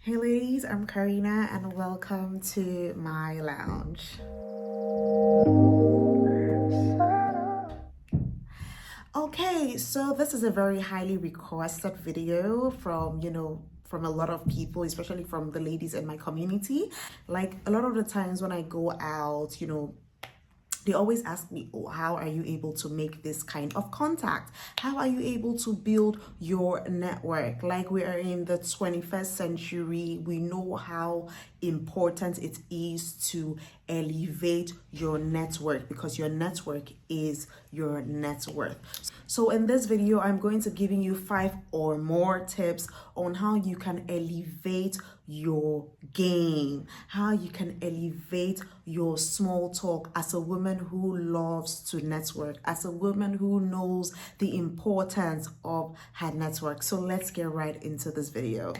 Hey ladies, I'm Karina and welcome to my lounge. Okay, so this is a very highly requested video from a lot of people, especially from the ladies in my community. Like a lot of the times when I go out, they always ask me, oh, how are you able to make this kind of contact? How are you able to build your network? Like, we are in the 21st century. We know how important it is to elevate your network because your network is your net worth. So in this video, I'm going to giving you 5 or more tips on how you can elevate your game, how you can elevate your small talk as a woman who loves to network, as a woman who knows the importance of her network. So let's get right into this video.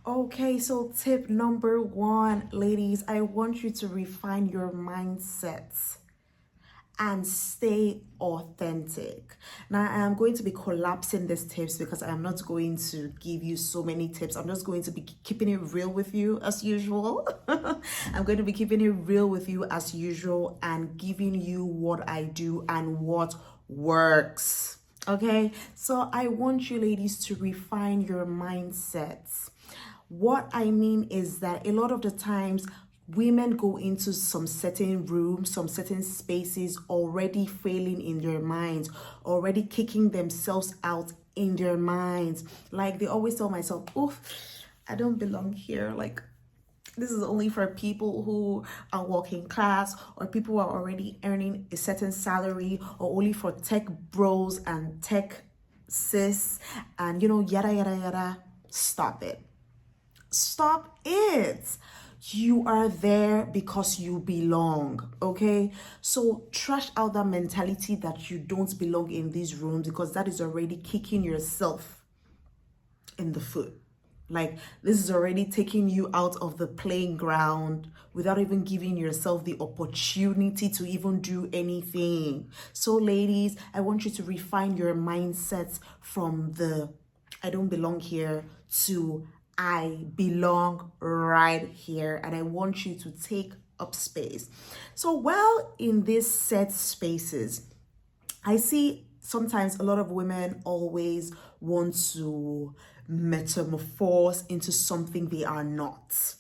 Okay, so tip number 1, ladies, I want you to refine your mindset and stay authentic. Now, I am going to be collapsing these tips because I am not going to give you so many tips. I'm just going to be keeping it real with you as usual. I'm going to be keeping it real with you as usual and giving you what I do and what works. Okay, so I want you ladies to refine your mindsets. What I mean is that a lot of the times women go into some certain rooms, some certain spaces already failing in their minds, already kicking themselves out in their minds. Like they always tell myself, oof, I don't belong here. Like this is only for people who are working class or people who are already earning a certain salary, or only for tech bros and tech sis and yada yada yada. Stop it. Stop it. You are there because you belong, okay? So trash out that mentality that you don't belong in these rooms, because that is already kicking yourself in the foot. Like this is already taking you out of the playing ground without even giving yourself the opportunity to even do anything. So ladies, I want you to refine your mindsets from the I don't belong here to I belong right here, and I want you to take up space. So while in these set spaces, I see sometimes a lot of women always want to metamorphose into something they are not.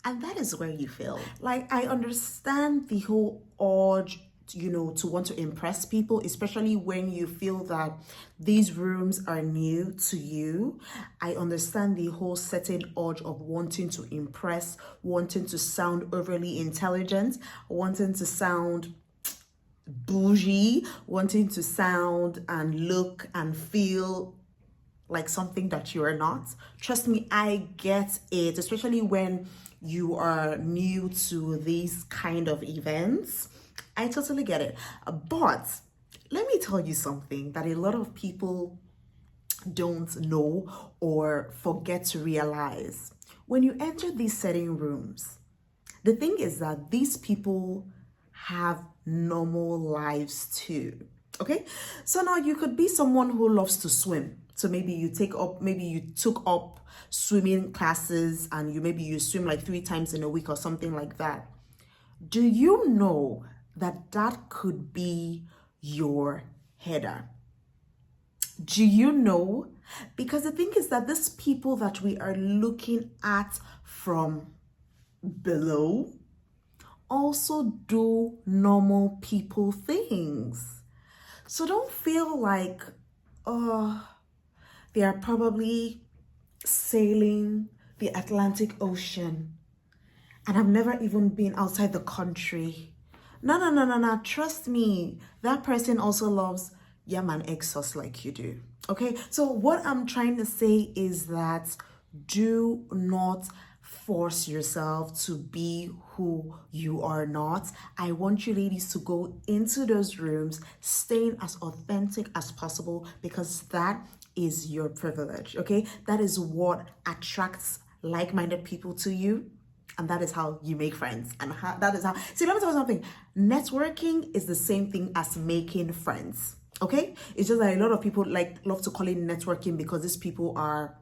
And that is where you fail. Like, I understand the whole urge to want to impress people, especially when you feel that these rooms are new to you. I understand the whole certain urge of wanting to impress, wanting to sound overly intelligent, wanting to sound bougie, wanting to sound and look and feel like something that you are not. Trust me, I get it, especially when you are new to these kind of events. I totally get it. But let me tell you something that a lot of people don't know or forget to realize. When you enter these setting rooms, the thing is that these people have normal lives too. Okay? So now you could be someone who loves to swim. So maybe you took up swimming classes and you swim like 3 times in a week or something like that. Do you know that that could be your header? Do you know? Because the thing is that these people that we are looking at from below also do normal people things. So don't feel like, they are probably sailing the Atlantic Ocean and I've never even been outside the country. No. Trust me, that person also loves yam and egg sauce like you do. Okay, so what I'm trying to say is that do not force yourself to be who you are not. I want you ladies to go into those rooms staying as authentic as possible, because that is your privilege, okay? That is what attracts like-minded people to you. And that is how you make friends. And that is how, see, let me tell you something. Networking is the same thing as making friends, okay? It's just that a lot of people love to call it networking because these people are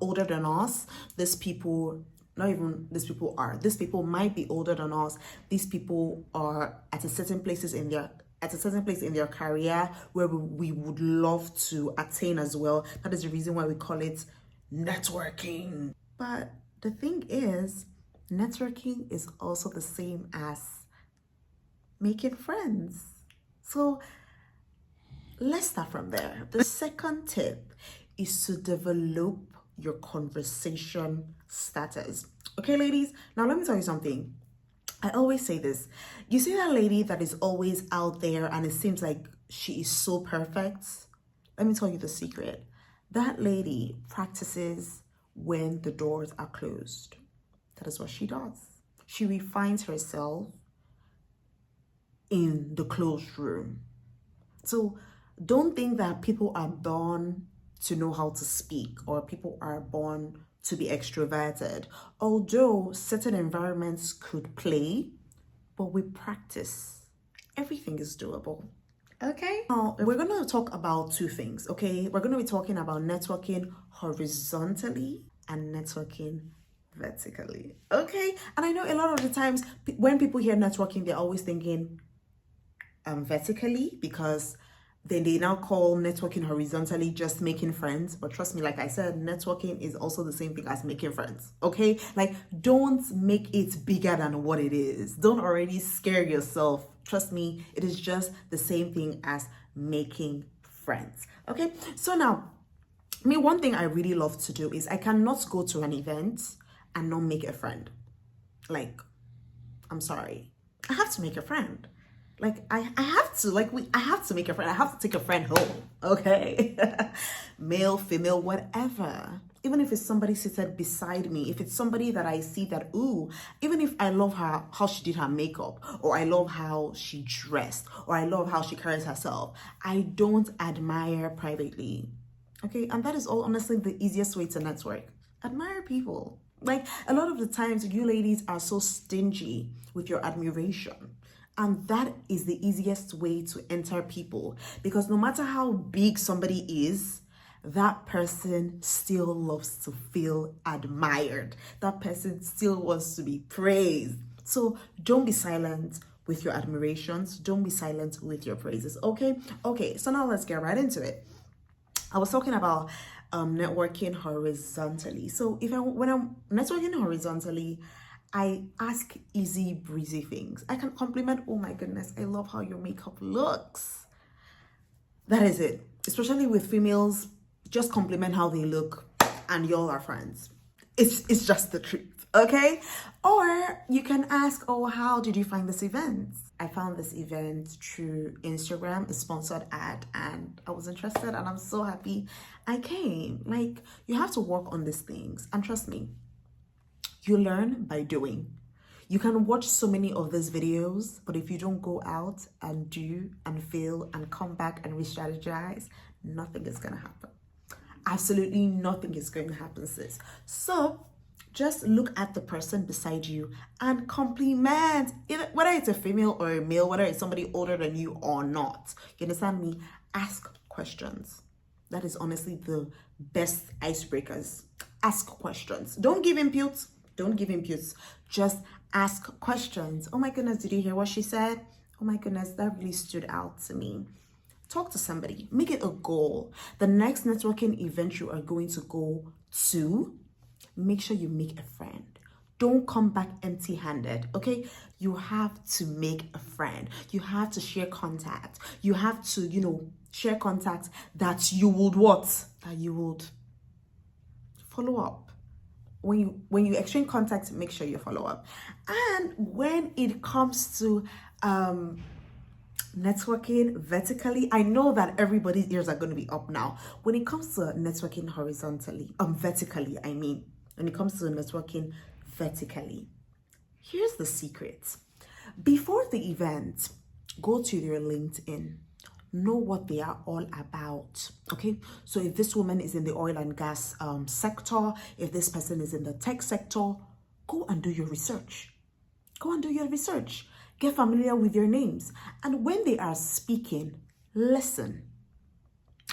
older than us. These people, not even these people are, these people might be older than us. These people are at a certain place in their career where we would love to attain as well. That is the reason why we call it networking. But the thing is, networking is also the same as making friends. So let's start from there. The second tip is to develop your conversation starters. Okay, ladies, now let me tell you something. I always say this. You see that lady that is always out there and it seems like she is so perfect? Let me tell you the secret. That lady practices when the doors are closed. That is what she does. She refines herself in the closed room. So don't think that people are born to know how to speak or people are born to be extroverted. Although certain environments could play, but with practice, everything is doable. Okay, now we're going to talk about two things. Okay, we're going to be talking about networking horizontally and networking vertically. Okay, and I know a lot of the times when people hear networking, they're always thinking vertically, because then they now call networking horizontally just making friends. But trust me, like I said, networking is also the same thing as making friends. Okay, like don't make it bigger than what it is. Don't already scare yourself. Trust me, it is just the same thing as making friends. Okay, so now one thing I really love to do is I cannot go to an event and not make a friend. Like, I'm sorry, I have to make a friend. Like I have to, I have to make a friend. I have to take a friend home. Okay. Male, female, whatever. Even if it's somebody seated beside me, if it's somebody that I see that, ooh, even if I love her, how she did her makeup, or I love how she dressed, or I love how she carries herself, I don't admire privately. Okay. And that is all honestly the easiest way to network. Admire people. Like a lot of the times you ladies are so stingy with your admiration. And that is the easiest way to enter people, because no matter how big somebody is, that person still loves to feel admired. That person still wants to be praised. So don't be silent with your admirations. Don't be silent with your praises. Okay. So now let's get right into it. I was talking about networking horizontally. So when I'm networking horizontally, I ask easy breezy things. I can compliment, oh my goodness, I love how your makeup looks. That is it. Especially with females, just compliment how they look and y'all are friends. It's just the truth, okay? Or you can ask, oh, how did you find this event? I found this event through Instagram, a sponsored ad, and I was interested and I'm so happy I came. Like, you have to work on these things. And trust me, you learn by doing. You can watch so many of these videos, but if you don't go out and do and fail and come back and re-strategize, nothing is going to happen. Absolutely nothing is going to happen, sis. So just look at the person beside you and compliment, whether it's a female or a male, whether it's somebody older than you or not. You understand me? Ask questions. That is honestly the best icebreakers. Ask questions. Don't give inputs. Just ask questions. Oh my goodness, did you hear what she said? Oh my goodness, that really stood out to me. Talk to somebody. Make it a goal. The next networking event you are going to go to, make sure you make a friend. Don't come back empty-handed, okay? You have to make a friend. You have to share contact. You have to, share contact that you would what? That you would follow up. When you exchange contact, make sure you follow up. And when it comes to networking vertically, I know that everybody's ears are going to be up now. When it comes to networking vertically, when it comes to networking vertically, here's the secret. Before the event, go to your LinkedIn. Know what they are all about. Okay, so if this woman is in the oil and gas sector, if this person is in the tech sector, go and do your research. Get familiar with your names, and when they are speaking, listen.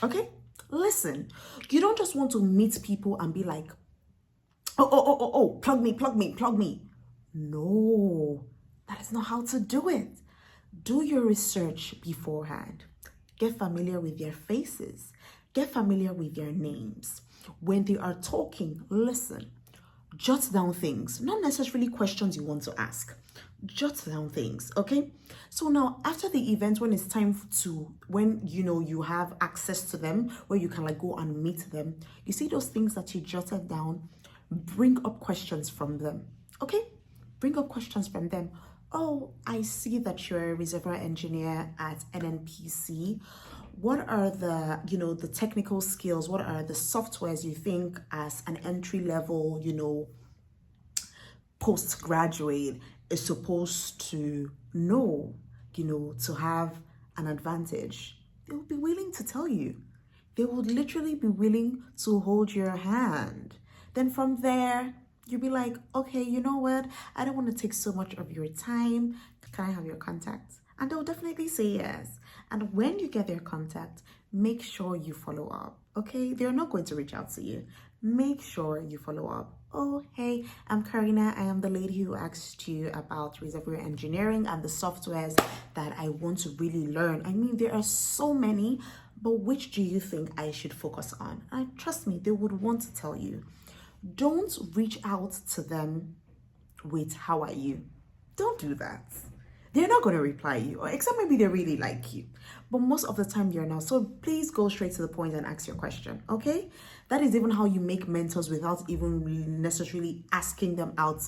Okay, Listen. You don't just want to meet people and be like, oh, plug me, plug me, plug me. No, that is not how to do it. Do your research beforehand. Get familiar with their faces. Get familiar with their names. When they are talking, listen. Jot down things, not necessarily questions you want to ask. Jot down things, okay? So now after the event, when it's time to, when you have access to them, where you can like go and meet them, you see those things that you jotted down, bring up questions from them, okay? Bring up questions from them. Oh, I see that you're a reservoir engineer at NNPC. What are the technical skills? What are the softwares you think as an entry level, postgraduate is supposed to know, to have an advantage? They will be willing to tell you. They would literally be willing to hold your hand. Then from there, you'll be like, okay, you know what? I don't want to take so much of your time. Can I have your contact? And they'll definitely say yes. And when you get their contact, make sure you follow up, okay? They're not going to reach out to you. Make sure you follow up. Oh, hey, I'm Karina. I am the lady who asked you about reservoir engineering and the softwares that I want to really learn. I mean, there are so many, but which do you think I should focus on? And trust me, they would want to tell you. Don't reach out to them with how are you? Don't do that. They're not going to reply you, or except maybe they really like you. But most of the time they're not. So please go straight to the point and ask your question, okay? That is even how you make mentors without even necessarily asking them out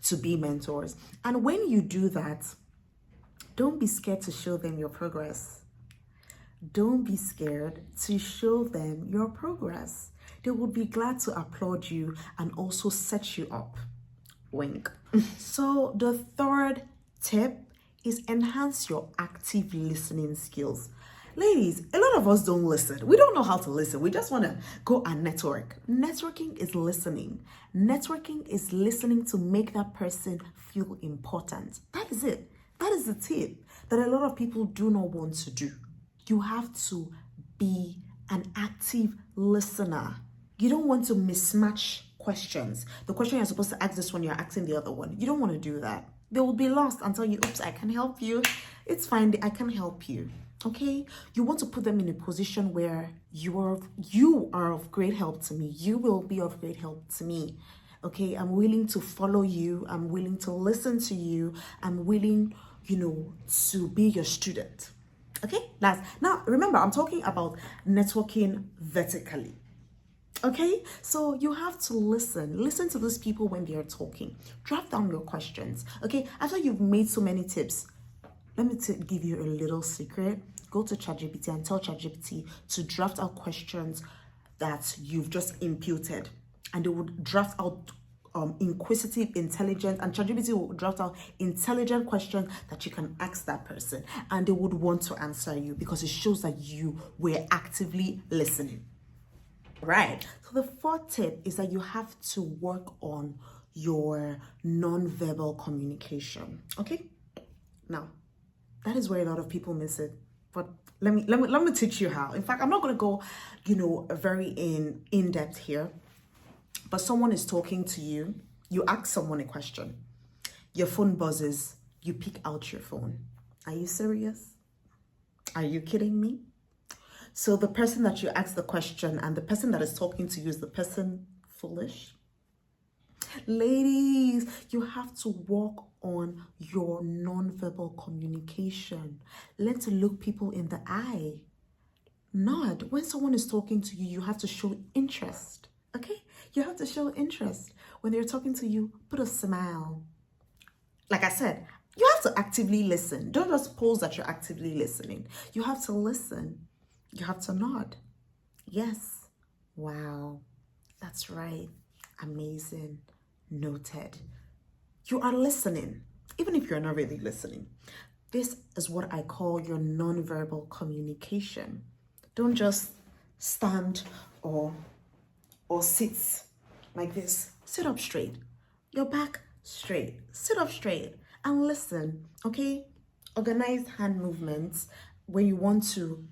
to be mentors. And when you do that, don't be scared to show them your progress. Don't be scared to show them your progress. They would be glad to applaud you and also set you up. Wink. So the third tip is enhance your active listening skills. Ladies, a lot of us don't listen. We don't know how to listen. We just want to go and network. Networking is listening. Networking is listening to make that person feel important. That is it. That is the tip that a lot of people do not want to do. You have to be an active listener. You don't want to mismatch questions. The question you're supposed to ask this one, you're asking the other one. You don't want to do that. They will be lost and tell you, oops, I can help you. It's fine, I can help you. Okay? You want to put them in a position where you are of great help to me. You will be of great help to me. Okay? I'm willing to follow you. I'm willing to listen to you. I'm willing, to be your student. Okay? Now remember, I'm talking about networking vertically. Okay, so you have to listen to those people when they are talking. Draft down your questions. Okay, after you've made so many tips, let me give you a little secret. Go to ChatGPT and tell ChatGPT to draft out questions that you've just imputed, and they would draft out inquisitive, intelligent, and ChatGPT will draft out intelligent questions that you can ask that person, and they would want to answer you because it shows that you were actively listening. Right. So the fourth tip is that you have to work on your non-verbal communication. Okay. Now, that is where a lot of people miss it. But let me teach you how. In fact, I'm not going to go, very in depth here. But someone is talking to you. You ask someone a question. Your phone buzzes. You pick out your phone. Are you serious? Are you kidding me? So the person that you ask the question and the person that is talking to you, is the person foolish? Ladies, you have to work on your non-verbal communication. Learn to look people in the eye. Nod. When someone is talking to you, you have to show interest. Okay? You have to show interest. When they're talking to you, put a smile. Like I said, you have to actively listen. Don't just pose that you're actively listening. You have to listen. You have to nod. Yes. Wow. That's right. Amazing. Noted. You are listening, even if you're not really listening. This is what I call your nonverbal communication. Don't just stand or sit like this. Sit up straight. Your back straight. Sit up straight and listen, okay? Organize hand movements when you want to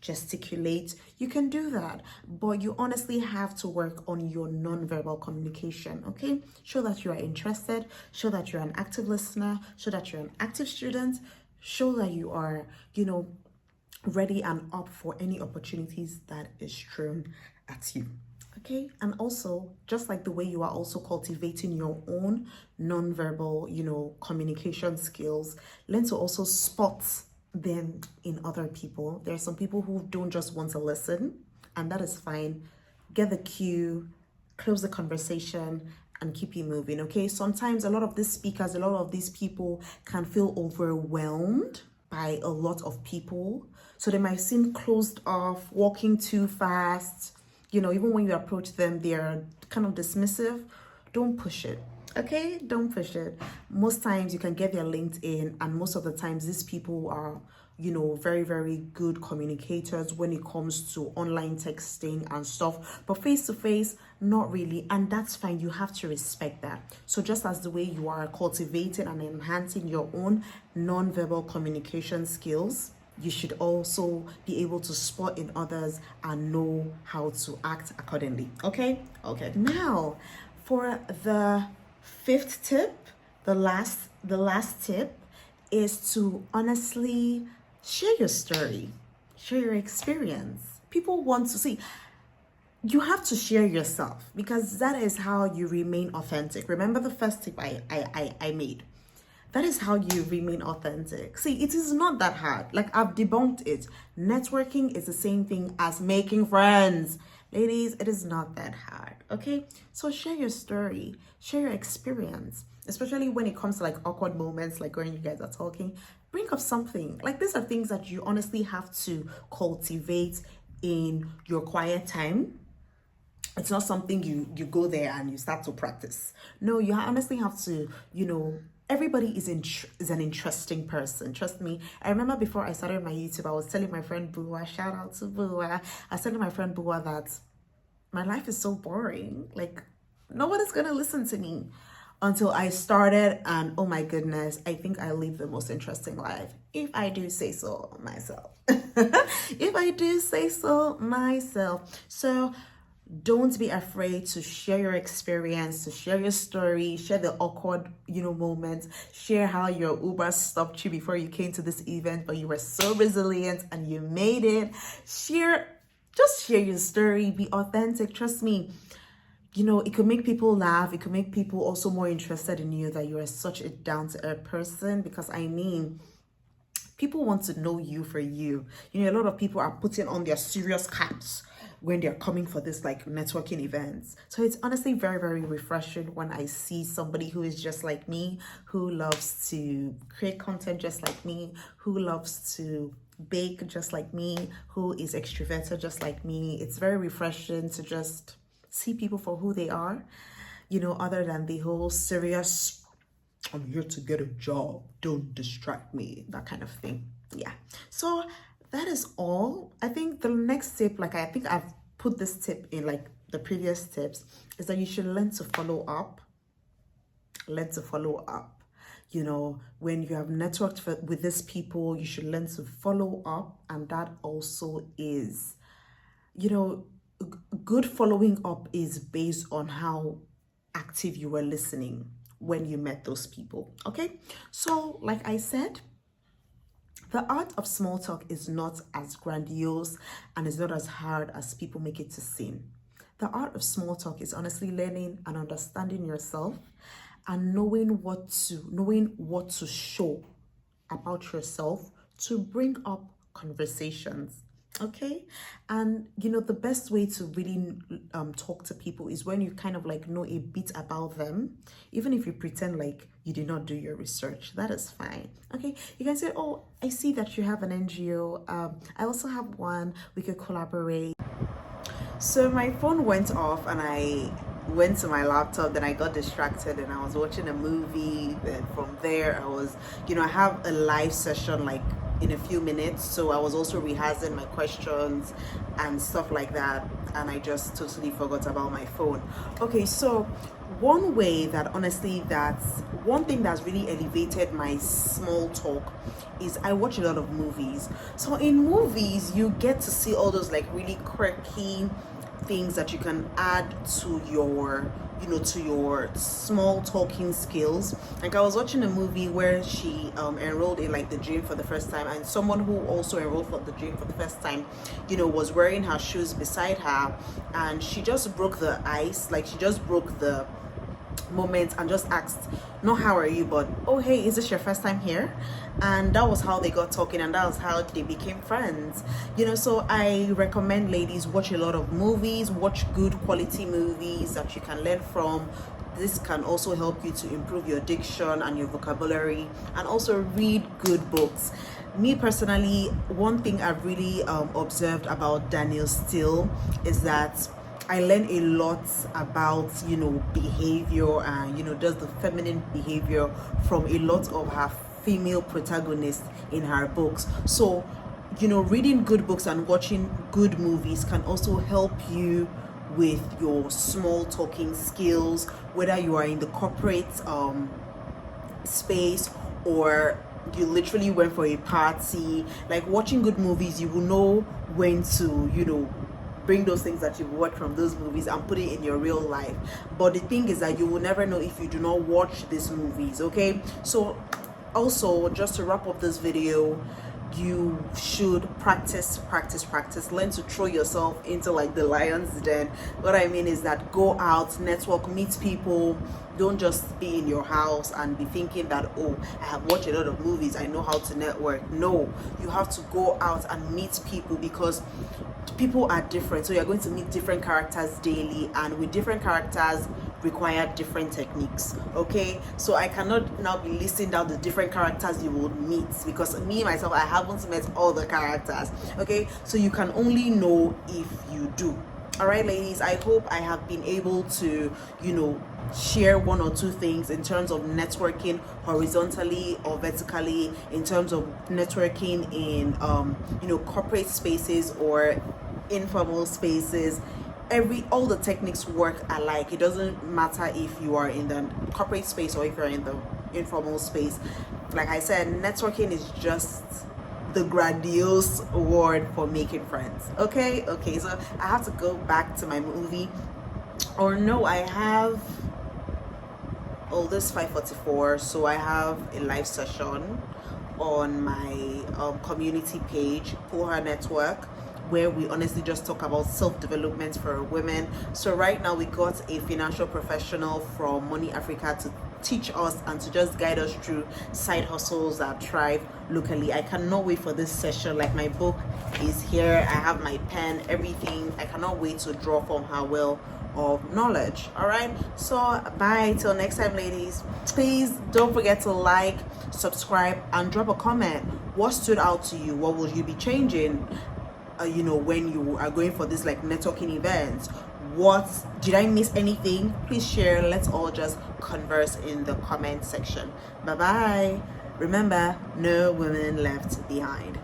gesticulate, you can do that. But you honestly have to work on your non-verbal communication, okay? Show that you are interested, show that you're an active listener, show that you're an active student, show that you are, ready and up for any opportunities that is thrown at you. Okay, and also just like the way you are also cultivating your own non-verbal, communication skills, learn to also spot them in other people. There are some people who don't just want to listen, and that is fine. Get the cue, close the conversation, and keep you moving. Okay, sometimes a lot of these speakers, a lot of these people can feel overwhelmed by a lot of people, so they might seem closed off, walking too fast. Even when you approach them, they're kind of dismissive. Don't push it. Okay, don't push it. Most times you can get their LinkedIn, and most of the times these people are, very, very good communicators when it comes to online texting and stuff. But face to face, not really. And that's fine. You have to respect that. So just as the way you are cultivating and enhancing your own non-verbal communication skills, you should also be able to spot in others and know how to act accordingly. Okay. Now, for the fifth tip, the last tip is to honestly share your story, share your experience. People want to see. You have to share yourself, because that is how you remain authentic. Remember the first tip I made. That is how you remain authentic. See, it is not that hard. Like, I've debunked it. Networking is the same thing as making friends. Ladies, it is not that hard, okay? So share your story, share your experience, especially when it comes to like awkward moments, like when you guys are talking. Bring up something. Like, these are things that you honestly have to cultivate in your quiet time. It's not something you go there and you start to practice. No, you honestly have to, everybody is an interesting person. Trust me. I remember before I started my YouTube, I was telling my friend Bua, shout out to Bua. I was telling my friend Bua that my life is so boring. Like, nobody's gonna listen to me, until I started, and oh my goodness, I think I live the most interesting life, if I do say so myself. If I do say so myself. So don't be afraid to share your experience, to share your story, share the awkward, moments, share how your Uber stopped you before you came to this event, but you were so resilient and you made it. Just share your story, be authentic. Trust me, it could make people laugh. It could make people also more interested in you, that you are such a down-to-earth person, because people want to know you for you. A lot of people are putting on their serious caps when they're coming for this like networking events. So it's honestly very, very refreshing when I see somebody who is just like me, who loves to create content just like me, who loves to bake just like me, who is extroverted just like me. It's very refreshing to just see people for who they are, other than the whole serious, I'm here to get a job, don't distract me, that kind of thing. Yeah. So that is all. I think the next tip, I think I've put this tip in like the previous tips, is that you should learn to follow up. Learn to follow up. When you have networked with these people, you should learn to follow up. And that also is, good following up is based on how active you were listening when you met those people. Okay. So like I said, the art of small talk is not as grandiose and is not as hard as people make it to seem. The art of small talk is honestly learning and understanding yourself, and knowing what to show about yourself to bring up conversations. Okay. And the best way to really talk to people is when you kind of like know a bit about them, even if you pretend like you did not do your research. That is fine. Okay. You can say, oh, I see that you have an NGO, I also have one, we could collaborate. So my phone went off and I went to my laptop, then I got distracted and I was watching a movie. Then from there I was, I have a live session like in a few minutes, so I was also rehearsing my questions and stuff like that, and I just totally forgot about my phone. Okay, so one way that honestly, that's one thing that's really elevated my small talk is I watch a lot of movies. So in movies you get to see all those like really quirky things that you can add to your, to your small talking skills. Like I was watching a movie where she enrolled in like the gym for the first time, and someone who also enrolled for the gym for the first time, was wearing her shoes beside her, and she just broke the ice, like she just broke the moment and just asked, not how are you, but oh hey, is this your first time here? And that was how they got talking, and that was how they became friends. So I recommend ladies watch a lot of movies, watch good quality movies that you can learn from. This can also help you to improve your diction and your vocabulary, and also read good books. Me personally, one thing I've really observed about Danielle Steele is that I learned a lot about, behavior and, just the feminine behavior from a lot of her female protagonists in her books. So, reading good books and watching good movies can also help you with your small talking skills, whether you are in the corporate space or you literally went for a party. Like watching good movies, you will know when to, bring those things that you've watched from those movies and put it in your real life. But the thing is that you will never know if you do not watch these movies. Okay, so also, just to wrap up this video, you should practice, learn to throw yourself into like the lion's den. What I mean is that go out, network, meet people. Don't just be in your house and be thinking that, oh, I have watched a lot of movies, I know how to network. No, you have to go out and meet people, because people are different. So you're going to meet different characters daily, and with different characters require different techniques. Okay, so I cannot now be listing down the different characters you will meet, because me myself, I haven't met all the characters. Okay, so you can only know if you do. All right, ladies, I hope I have been able to, share one or two things in terms of networking horizontally or vertically, in terms of networking in corporate spaces or informal spaces. All the techniques work alike. It doesn't matter if you are in the corporate space or if you're in the informal space. Like I said, networking is just the grandiose word for making friends. Okay, so I have to go back to my movie. Or no, I have, this 5:44, so I have a live session on my community page, Pull Her Network, where we honestly just talk about self-development for women. So right now we got a financial professional from Money Africa to teach us and to just guide us through side hustles that thrive locally. I cannot wait for this session. Like, my book is here, I have my pen, everything. I cannot wait to draw from her well of knowledge. All right, so bye till next time, ladies. Please don't forget to like, subscribe, and drop a comment. What stood out to you? What will you be changing when you are going for this like networking events? What did I miss? Anything? Please share. Let's all just converse in the comment section. Bye bye. Remember, no women left behind.